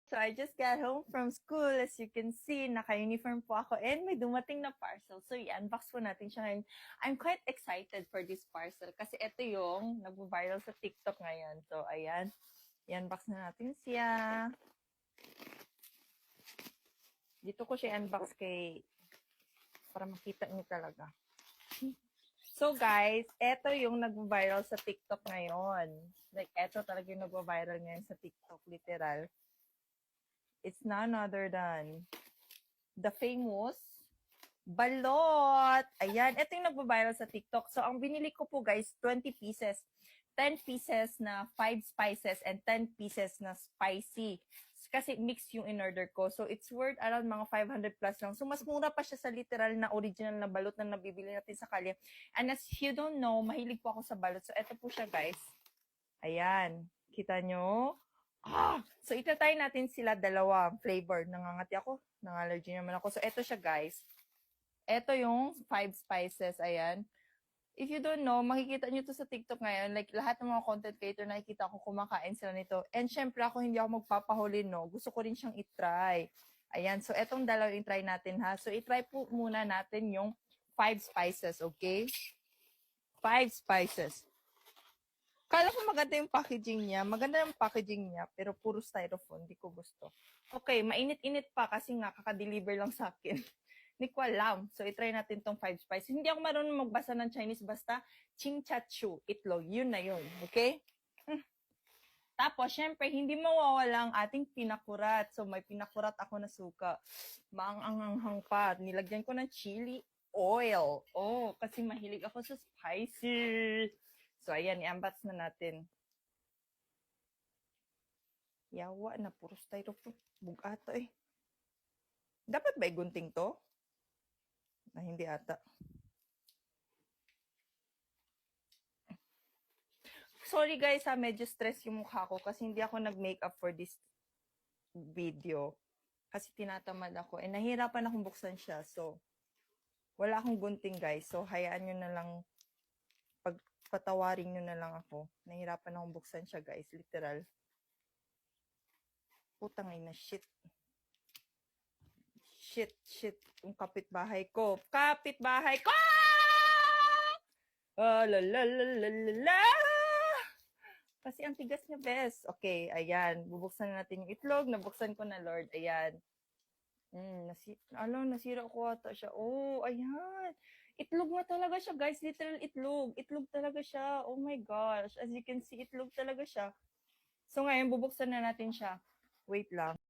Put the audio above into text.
So I just got home from school. As you can see, naka-uniform po ako and may dumating na parcel. So i-unbox po natin siya ngayon. I'm quite excited for this parcel kasi ito yung nag-viral sa TikTok ngayon. So ayan, i-unbox na natin siya. Dito ko siya unbox para makita niyo talaga. So guys, ito yung nag-viral sa TikTok ngayon. Like, ito talaga yung nag-viral ngayon sa TikTok, literal. It's none other than the famous balot. Ayan, ito yung nag-viral sa TikTok. So, ang binili ko po guys, 20 pieces. 10 pieces na 5 spices and 10 pieces na spicy. Kasi mix yung in-order ko. So, it's worth around mga 500 plus lang. So, mas mura pa siya sa literal na original na balot na nabibili natin sa kalye. And as you don't know, mahilig po ako sa balot. So, ito po siya guys. Ayan. Kita nyo? So, itatry natin sila dalawang flavor. Nangangati ako. Nang-allergy naman ako. So, ito siya guys. Ito yung 5 spices. Ayan. If you don't know, makikita nyo to sa TikTok ngayon. Like, lahat ng mga content creator nakikita ko kumakain sila nito. And syempre ako, hindi ako magpapahuli, no? Gusto ko rin siyang itry. Ayan. So, etong dalawa itry natin, ha? So, itry po muna natin yung 5 spices, okay? 5 spices. Kala ko maganda yung packaging niya. Maganda yung packaging niya, pero puro styrofoam. Hindi ko gusto. Okay, mainit-init pa kasi nga kaka-deliver lang sa akin. Hindi ko alam. So, itry natin tong 5 spices. Hindi ako marunong magbasa ng Chinese, basta ching-cha-chu, itlog. Yun na yun. Okay? Tapos, syempre, hindi mawawala ang ating pinakurat. So, may pinakurat ako na suka. Maanganghang pa. Nilagyan ko ng chili oil. Oh, kasi mahilig ako sa spicy. So, ayan, i-unbox na natin. Yawa na, puro styrofoam. Bugato eh. Dapat ba gunting to? Na hindi ata. Sorry guys ha, medyo stress yung mukha ko kasi hindi ako nag-makeup for this video. Kasi tinatamad ako. Eh, nahirapan akong buksan siya. So, wala akong gunting guys. So, hayaan nyo na lang, patawarin nyo na lang ako. Nahirapan akong buksan siya guys. Literal. Putang ina, shit. Shit. Yung kapitbahay ko. Kapitbahay ko! La. Kasi ang tigas niya, bes. Okay, ayan. Bubuksan na natin yung itlog. Nabuksan ko na, Lord. Ayan. Nasira ko ata siya. Oh, ayan. Itlog na talaga siya, guys. Literal itlog. Itlog talaga siya. Oh my gosh. As you can see, itlog talaga siya. So ngayon, bubuksan na natin siya. Wait lang.